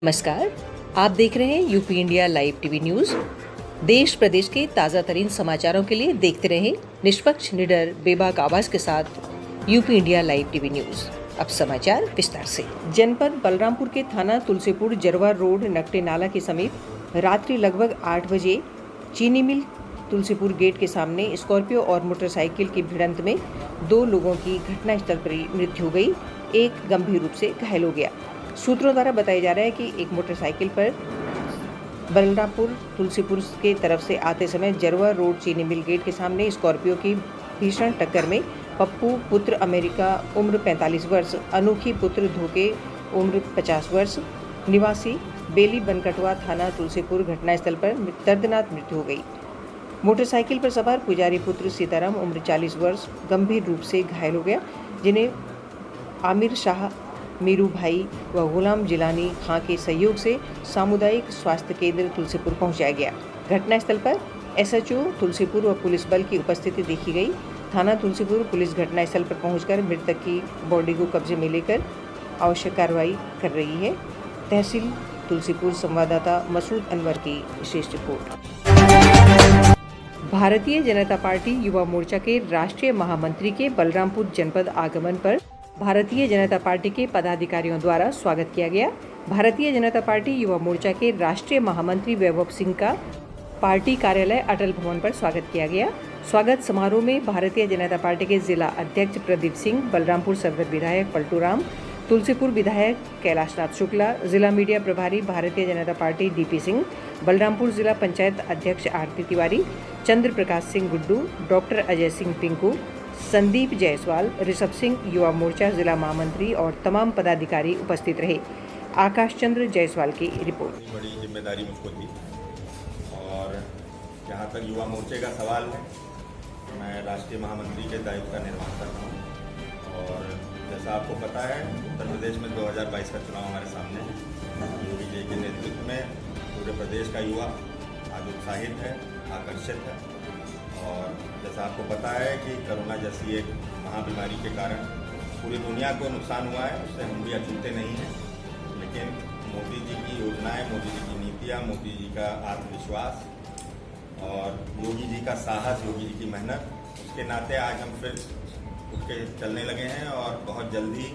नमस्कार, आप देख रहे हैं UP India live TV news. देश प्रदेश के ताज़ा तरीन समाचारों के लिए देखते रहें निष्पक्ष, निडर, बेबाक आवाज के साथ UP India live TV news. अब समाचार विस्तार से। जनपद बलरामपुर के थाना तुलसीपुर जरवा रोड नकटे नाला के समीप रात्रि लगभग 8 बजे चीनी मिल तुलसीपुर गेट के सामने स्कॉर्पियो और मोटरसाइकिल की भिड़ंत में 2 लोगों की घटनास्थल पर ही मृत्यु हो गई, एक गंभीर रूप से घायल हो गया। सूत्रों द्वारा बताया जा रहा है कि एक मोटरसाइकिल पर बलरामपुर तुलसीपुर के तरफ से आते समय जरवा रोड चीनी मिल गेट के सामने स्कॉर्पियो की भीषण टक्कर में पप्पू पुत्र अमेरिका उम्र 45 वर्ष, अनोखी पुत्र धोके उम्र 50 वर्ष, निवासी बेली बनकटवा थाना तुलसीपुर घटनास्थल पर दर्दनाक मृत्यु हो गई। मोटरसाइकिल पर सवार पुजारी पुत्र सीताराम उम्र 40 वर्ष गंभीर रूप से घायल हो गया, जिन्हें आमिर शाह, मीरू भाई व गुलाम जिलानी खां के सहयोग से सामुदायिक स्वास्थ्य केंद्र तुलसीपुर पहुंचाया गया। घटनास्थल पर एसएचओ तुलसीपुर व पुलिस बल की उपस्थिति देखी गई। थाना तुलसीपुर पुलिस घटनास्थल पर पहुंचकर मृतक की बॉडी को कब्जे में लेकर आवश्यक कार्रवाई कर रही है। तहसील तुलसीपुर संवाददाता मसूद अनवर की विशेष रिपोर्ट। भारतीय जनता पार्टी युवा मोर्चा के राष्ट्रीय महामंत्री के बलरामपुर जनपद आगमन पर भारतीय जनता पार्टी के पदाधिकारियों द्वारा स्वागत किया गया। भारतीय जनता पार्टी युवा मोर्चा के राष्ट्रीय महामंत्री वैभव सिंह का पार्टी कार्यालय अटल भवन पर स्वागत किया गया। स्वागत समारोह में भारतीय जनता पार्टी के जिला अध्यक्ष प्रदीप सिंह, बलरामपुर सदर विधायक पलटू राम, तुलसीपुर विधायक कैलाशनाथ शुक्ला, जिला मीडिया प्रभारी भारतीय जनता पार्टी डीपी सिंह, बलरामपुर जिला पंचायत अध्यक्ष आरती तिवारी, चंद्र प्रकाश सिंह गुड्डू, डॉक्टर अजय सिंह पिंकू, संदीप जायसवाल, ऋषभ सिंह, युवा मोर्चा जिला महामंत्री और तमाम पदाधिकारी उपस्थित रहे। आकाश चंद्र जायसवाल की रिपोर्ट। बड़ी जिम्मेदारी मुझको थी और जहाँ तक युवा मोर्चे का सवाल है, मैं राष्ट्रीय महामंत्री के दायित्व का निर्वहन करता हूँ और जैसा आपको पता है उत्तर प्रदेश में 2022 का चुनाव हमारे सामने है। योगी जी के नेतृत्व में पूरे प्रदेश का युवा आज उत्साहित है, आकर्षित है और जैसा आपको पता है कि कोरोना जैसी एक महाबीमारी के कारण पूरी दुनिया को नुकसान हुआ है, उससे हम भी अछूते नहीं हैं। लेकिन मोदी जी की योजनाएं, मोदी जी की नीतियां, मोदी जी का आत्मविश्वास और योगी जी का साहस, योगी जी की मेहनत, उसके नाते आज हम फिर उठ के चलने लगे हैं और बहुत जल्दी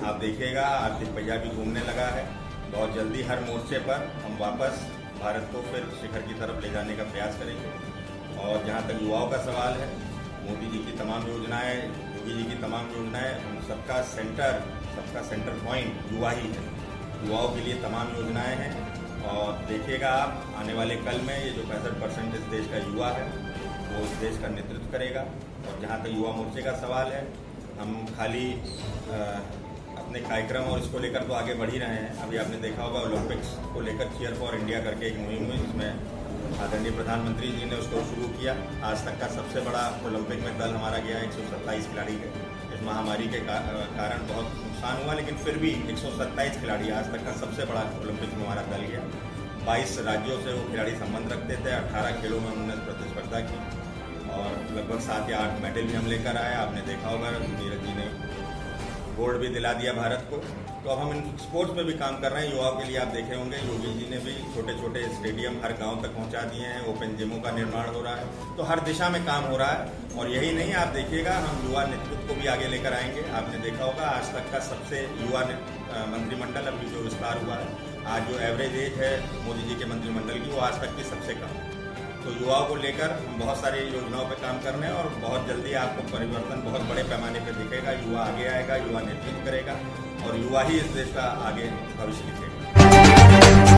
आप देखिएगा आर्थिक पहिया भी घूमने लगा है। बहुत जल्दी हर मोर्चे पर हम वापस भारत को फिर शिखर की तरफ ले जाने का प्रयास करेंगे। और जहाँ तक युवाओं का सवाल है, मोदी जी की तमाम योजनाएं, योगी जी की तमाम योजनाएं, उन सबका सेंटर पॉइंट युवा ही है। युवाओं के लिए तमाम योजनाएं हैं और देखिएगा आप आने वाले कल में ये जो 65% इस देश का युवा है वो इस देश का नेतृत्व करेगा। और जहाँ तक युवा मोर्चे का सवाल है, हम खाली अपने कार्यक्रम और इसको लेकर तो आगे बढ़ ही रहे हैं। अभी आपने देखा होगा ओलंपिक्स को लेकर चीयर फॉर इंडिया करके एक मुहिम हुई, जिसमें आदरणीय प्रधानमंत्री जी ने उसको शुरू किया। आज तक का सबसे बड़ा ओलंपिक में दल हमारा गया 127 खिलाड़ी है। इस महामारी के कारण बहुत नुकसान हुआ, लेकिन फिर भी 127 खिलाड़ी आज तक का सबसे बड़ा ओलंपिक में हमारा दल गया। 22 राज्यों से वो खिलाड़ी संबंध रखते थे। 18 खेलों में उन्होंने प्रतिस्पर्धा की और लगभग 7 या 8 मेडल भी हम लेकर आए। आपने देखा होगा नीरज जी ने गोल्ड भी दिला दिया भारत को। तो अब हम इन स्पोर्ट्स में भी काम कर रहे हैं। युवाओं के लिए आप देखे होंगे योगी जी ने भी छोटे छोटे स्टेडियम हर गांव तक पहुंचा दिए हैं, ओपन जिमों का निर्माण हो रहा है। तो हर दिशा में काम हो रहा है और यही नहीं, आप देखिएगा हम युवा नेतृत्व को भी आगे लेकर आएंगे। आपने देखा होगा आज तक का सबसे युवा मंत्रिमंडल अभी जो विस्तार हुआ है, आज जो एवरेज एज है मोदी जी के मंत्रिमंडल की वो आज तक की सबसे कम है। तो युवाओं को लेकर हम बहुत सारी योजनाओं पर काम कर रहे हैं और बहुत जल्दी आपको परिवर्तन बहुत बड़े पैमाने पर दिखेगा। युवा आगे आएगा, युवा नेतृत्व करेगा और युवा ही इस देश का आगे भविष्य लिखेगा।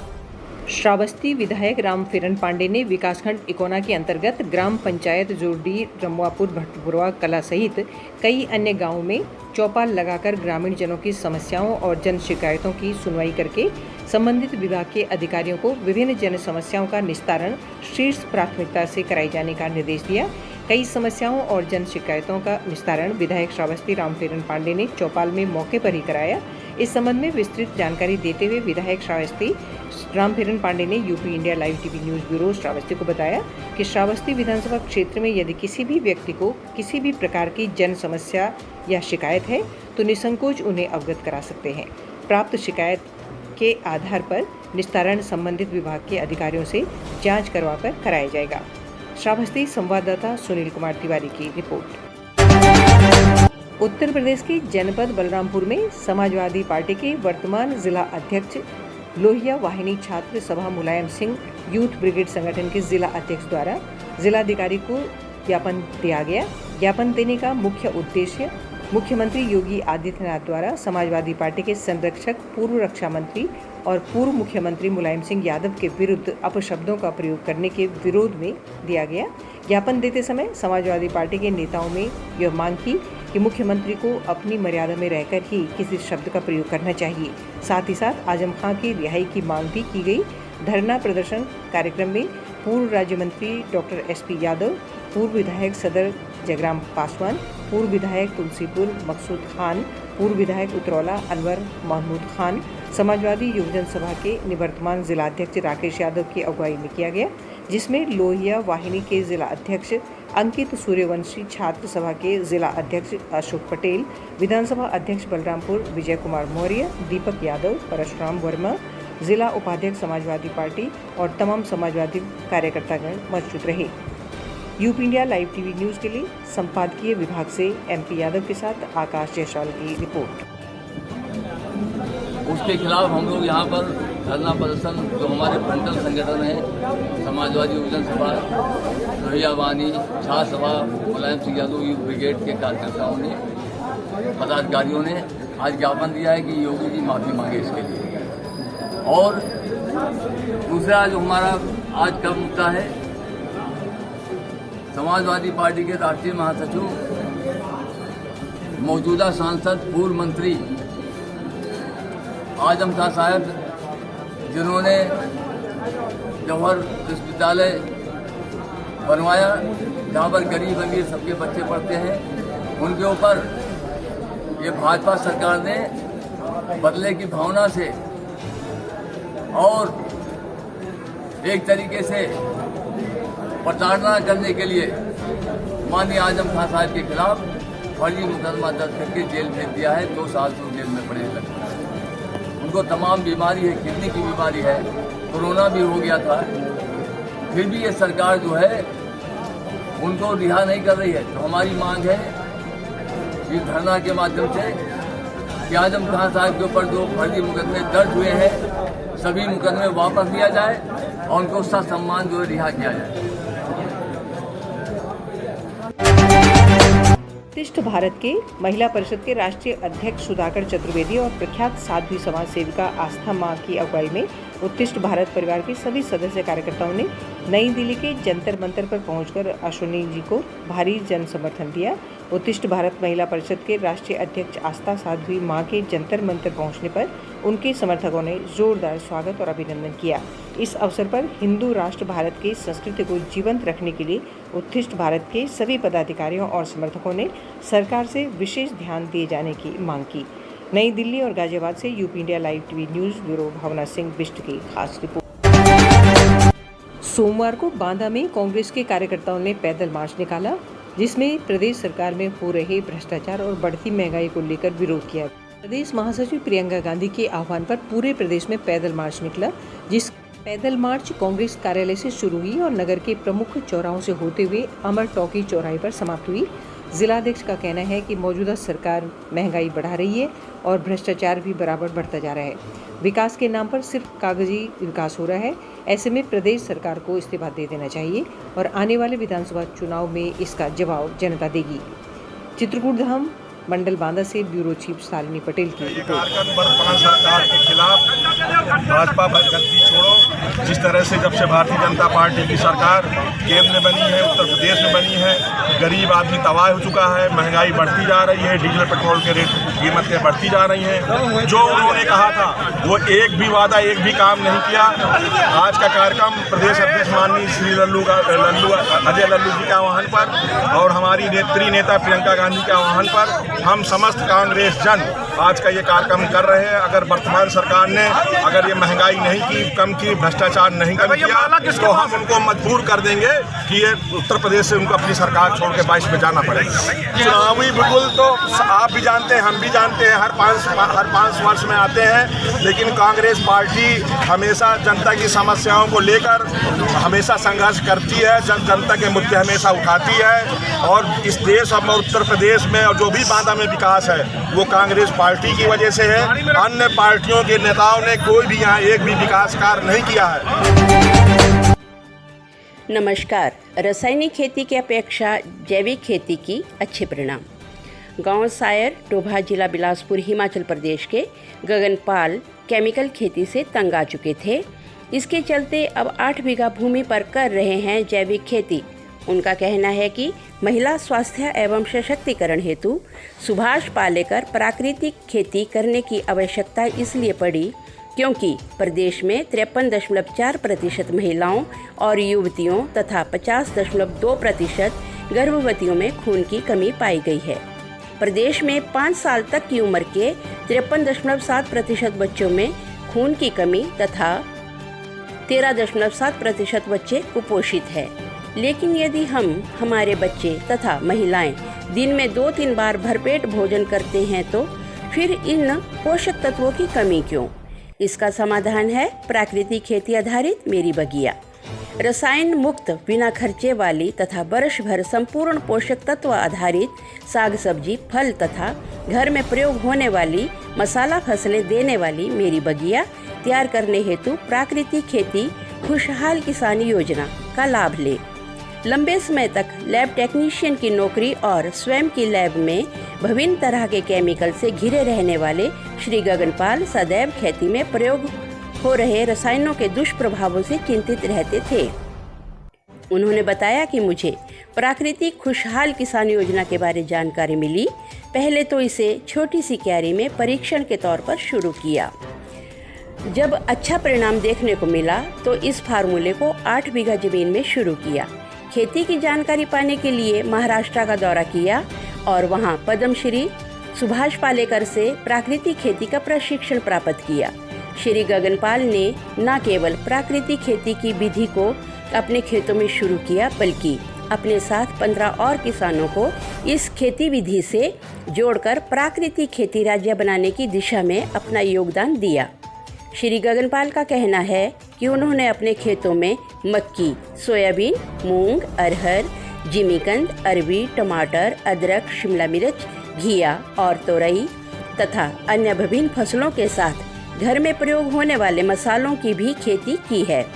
श्रावस्ती विधायक रामफेरन पांडे ने विकासखंड इकोना के अंतर्गत ग्राम पंचायत जोरडी, रमवापुर, भट्टपुरवा कला सहित कई अन्य गांवों में चौपाल लगाकर ग्रामीण जनों की समस्याओं और जन शिकायतों की सुनवाई करके संबंधित विभाग के अधिकारियों को विभिन्न जन समस्याओं का निस्तारण शीर्ष प्राथमिकता से कराए जाने का निर्देश दिया। कई समस्याओं और जन शिकायतों का निस्तारण विधायक श्रावस्ती रामफेरन पांडे ने चौपाल में मौके पर ही कराया। इस संबंध में विस्तृत जानकारी देते हुए विधायक श्रावस्ती रामफेरन पांडे ने UP India live TV news bureau Shravasti को बताया कि श्रावस्ती विधानसभा क्षेत्र में यदि किसी भी व्यक्ति को किसी भी प्रकार की जन समस्या या शिकायत है तो निसंकोच उन्हें अवगत करा सकते हैं। प्राप्त शिकायत के आधार पर निस्तारण संबंधित विभाग के अधिकारियों से जांच करवाकर कराया जाएगा। श्रावस्ती संवाददाता सुनील कुमार तिवारी की रिपोर्ट। उत्तर प्रदेश के जनपद बलरामपुर में समाजवादी पार्टी के वर्तमान जिला अध्यक्ष लोहिया वाहिनी छात्र सभा मुलायम सिंह यूथ ब्रिगेड संगठन के जिला अध्यक्ष द्वारा जिलाधिकारी को ज्ञापन दिया गया। ज्ञापन देने का मुख्य उद्देश्य मुख्यमंत्री योगी आदित्यनाथ द्वारा समाजवादी पार्टी के संरक्षक पूर्व रक्षा मंत्री और पूर्व मुख्यमंत्री मुलायम सिंह यादव के विरुद्ध अपशब्दों का प्रयोग करने के विरोध में दिया गया। ज्ञापन देते समय समाजवादी पार्टी के नेताओं में यह मांग की कि मुख्यमंत्री को अपनी मर्यादा में रहकर ही किसी शब्द का प्रयोग करना चाहिए। साथ ही साथ आजम खां की रिहाई की मांग भी की गई। धरना प्रदर्शन कार्यक्रम में पूर्व राज्य मंत्री डॉक्टर SP यादव, पूर्व विधायक सदर जगराम पासवान, पूर्व विधायक तुलसीपुर मकसूद खान, पूर्व विधायक उतरौला अनवर महमूद खान, समाजवादी युवजन सभा के निवर्तमान जिलाध्यक्ष राकेश यादव की अगुवाई में किया गया, जिसमें लोहिया वाहिनी के जिला अध्यक्ष अंकित सूर्यवंशी, छात्र सभा के जिला अध्यक्ष अशोक पटेल, विधानसभा अध्यक्ष बलरामपुर विजय कुमार मौर्य, दीपक यादव, परशुराम वर्मा, जिला उपाध्यक्ष समाजवादी पार्टी और तमाम समाजवादी कार्यकर्तागण मौजूद रहे। UP India live TV news के लिए संपादकीय विभाग से MP यादव के साथ आकाश जायसवाल की रिपोर्ट। उसके खिलाफ हम लोग यहाँ पर धरना प्रदर्शन, जो हमारे फ्रंटल संगठन है समाजवादी युवजन सभा, लोहिया वाहिनी छात्र सभा मुलायम सिंह यादव यूथ ब्रिगेड के कार्यकर्ताओं ने, पदाधिकारियों ने आज ज्ञापन दिया है कि योगी जी माफी मांगे इसके लिए। और दूसरा जो हमारा आज का मुद्दा है, समाजवादी पार्टी के राष्ट्रीय महासचिव, मौजूदा सांसद, पूर्व मंत्री आजम खां साहब, जिन्होंने जौहर विश्वविद्यालय बनवाया जहाँ पर गरीब अमीर सबके बच्चे पढ़ते हैं, उनके ऊपर ये भाजपा सरकार ने बदले की भावना से और एक तरीके से प्रताड़ना करने के लिए माननीय आजम खां साहब के खिलाफ फर्जी मुकदमा दर्ज करके जेल भेज दिया है। 2 साल से जेल में पड़े हैं। उनको तमाम बीमारी है, किडनी की बीमारी है, कोरोना भी हो गया था, फिर भी ये सरकार जो है उनको रिहा नहीं कर रही है। तो हमारी मांग है इस धरना के माध्यम से कि आजम खां साहब के ऊपर जो फर्जी मुकदमे दर्ज हुए हैं, सभी मुकदमे वापस लिया जाए और उनको ससम्मान जो है रिहा किया जाए। उत्कृष्ट भारत के महिला परिषद के राष्ट्रीय अध्यक्ष सुधाकर चतुर्वेदी और प्रख्यात साध्वी समाज सेविका आस्था मां की अगुवाई में उत्कृष्ट भारत परिवार के सभी सदस्य कार्यकर्ताओं ने नई दिल्ली के जंतर मंतर पर पहुंचकर अश्विनी जी को भारी जन समर्थन दिया। उत्कृष्ट भारत महिला परिषद के राष्ट्रीय अध्यक्ष आस्था साध्वी मां के जंतर मंतर पहुंचने पर उनके समर्थकों ने जोरदार स्वागत और अभिनंदन किया। इस अवसर पर हिंदू राष्ट्र भारत की संस्कृति को जीवंत रखने के लिए उत्कृष्ट भारत के सभी पदाधिकारियों और समर्थकों ने सरकार से विशेष ध्यान दिए जाने की मांग की। नई दिल्ली और गाजियाबाद से UP India live TV news bureau Bhavna Singh Bisht की खास रिपोर्ट। सोमवार को बांदा में कांग्रेस के कार्यकर्ताओं ने पैदल मार्च निकाला, जिसमें प्रदेश सरकार में हो रहे भ्रष्टाचार और बढ़ती महंगाई को लेकर विरोध किया। प्रदेश महासचिव प्रियंका गांधी के आह्वान पर पूरे प्रदेश में पैदल मार्च निकला, जिस पैदल मार्च कांग्रेस कार्यालय से शुरू हुई और नगर के प्रमुख चौराहों से होते हुए अमर टॉकी चौराहे पर समाप्त हुई। जिलाध्यक्ष का कहना है कि मौजूदा सरकार महंगाई बढ़ा रही है और भ्रष्टाचार भी बराबर बढ़ता जा रहा है। विकास के नाम पर सिर्फ कागजी विकास हो रहा है। ऐसे में प्रदेश सरकार को इस्तीफा दे देना चाहिए और आने वाले विधानसभा चुनाव में इसका जवाब जनता देगी। चित्रकूट धाम मंडल बांदा से ब्यूरो चीफ शालिनी पटेल की रिपोर्ट। वर्तमान सरकार के खिलाफ भाजपा गद्दी छोड़ो, जिस तरह से जब से भारतीय जनता पार्टी की सरकार केंद्र में बनी है, उत्तर प्रदेश में बनी है, गरीब आदमी तबाह हो चुका है, महंगाई बढ़ती जा रही है, डीजल पेट्रोल के रेट कीमतें बढ़ती जा रही हैं। जो उन्होंने कहा था वो एक भी वादा, एक भी काम नहीं किया। आज का कार्यक्रम प्रदेश अध्यक्ष माननीय श्री अजय लल्लू जी के आह्वान पर और हमारी नेत्री नेता प्रियंका गांधी के आह्वान पर हम समस्त कांग्रेस जन आज का ये कार्यक्रम कर रहे हैं। अगर वर्तमान सरकार ने अगर ये महंगाई नहीं की, कम की, भ्रष्टाचार भ्रष्टाचार नहीं कम किया तो हम उनको मजबूर कर देंगे कि ये उत्तर प्रदेश से उनको अपनी सरकार छोड़ के 22 में जाना पड़ेगा। चुनावी बिगुल तो आप भी जानते हैं, हम भी जानते हैं, हर पाँच वर्ष में आते हैं, लेकिन कांग्रेस पार्टी हमेशा जनता की समस्याओं को लेकर हमेशा संघर्ष करती है, जनता के मुद्दे हमेशा उठाती है। और इस देश और उत्तर प्रदेश में और जो भी बांदा में विकास है वो कांग्रेस पार्टी की वजह से है। अन्य पार्टियों के नेताओं ने कोई भी यहाँ एक भी विकास कार्य नहीं किया है। नमस्कार। रासायनिक खेती की अपेक्षा जैविक खेती की अच्छे परिणाम। गांव सायर टोभा जिला बिलासपुर हिमाचल प्रदेश के गगनपाल केमिकल खेती से तंग आ चुके थे। इसके चलते अब 8 बीघा भूमि पर कर रहे हैं जैविक खेती। उनका कहना है कि महिला स्वास्थ्य एवं सशक्तिकरण हेतु सुभाष पालेकर प्राकृतिक खेती करने की आवश्यकता इसलिए पड़ी क्योंकि प्रदेश में 53.4% महिलाओं और युवतियों तथा 50.2% गर्भवतियों में खून की कमी पाई गई है। प्रदेश में 5 साल तक की उम्र के 53.7% बच्चों में खून की कमी तथा 13.7% बच्चे कुपोषित है। लेकिन यदि हम हमारे बच्चे तथा महिलाएं दिन में 2-3 बार भरपेट भोजन करते हैं तो फिर इन पोषक तत्वों की कमी क्यों? इसका समाधान है प्राकृतिक खेती आधारित मेरी बगिया। रसायन मुक्त बिना खर्चे वाली तथा वर्ष भर संपूर्ण पोषक तत्व आधारित साग सब्जी फल तथा घर में प्रयोग होने वाली मसाला फसलें देने वाली मेरी बगिया तैयार करने हेतु प्राकृतिक खेती खुशहाल किसान योजना का लाभ ले। लंबे समय तक लैब टेक्नीशियन की नौकरी और स्वयं की लैब में विभिन्न तरह के केमिकल से घिरे रहने वाले श्री गगनपाल सदैव खेती में प्रयोग हो रहे रसायनों के दुष्प्रभावों से चिंतित रहते थे। उन्होंने बताया कि मुझे प्राकृतिक खुशहाल किसान योजना के बारे जानकारी मिली। पहले तो इसे छोटी सी क्यारी में परीक्षण के तौर पर शुरू किया। जब अच्छा परिणाम देखने को मिला तो इस फार्मूले को 8 बीघा जमीन में शुरू किया। खेती की जानकारी पाने के लिए महाराष्ट्र का दौरा किया और वहां पद्मश्री सुभाष पालेकर से प्राकृतिक खेती का प्रशिक्षण प्राप्त किया। श्री गगनपाल ने न केवल प्राकृतिक खेती की विधि को अपने खेतों में शुरू किया बल्कि अपने साथ 15 और किसानों को इस खेती विधि से जोड़कर प्राकृतिक खेती राज्य बनाने की दिशा में अपना योगदान दिया। श्री गगनपाल का कहना है कि उन्होंने अपने खेतों में मक्की, सोयाबीन, मूंग, अरहर, जिमीकंद, अरबी, टमाटर, अदरक, शिमला मिर्च, घिया और तोरई तथा अन्य विभिन्न फसलों के साथ घर में प्रयोग होने वाले मसालों की भी खेती की है।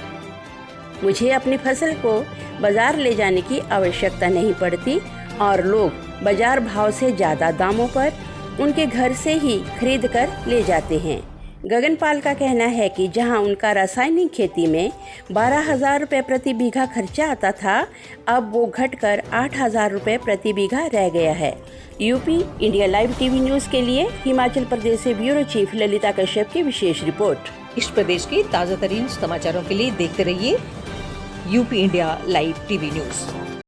मुझे अपनी फसल को बाजार ले जाने की आवश्यकता नहीं पड़ती और लोग बाजार भाव से ज़्यादा दामों पर उनके घर से ही खरीद कर ले जाते हैं। गगनपाल का कहना है कि जहां उनका रासायनिक खेती में 12,000 रुपये प्रति बीघा खर्चा आता था, अब वो घटकर 8,000 रुपये प्रति बीघा रह गया है। UP India live TV news के लिए हिमाचल प्रदेश से ब्यूरो चीफ ललिता कश्यप की विशेष रिपोर्ट। इस प्रदेश के ताज़ा तरीन समाचारों के लिए देखते रहिए UP India live TV news.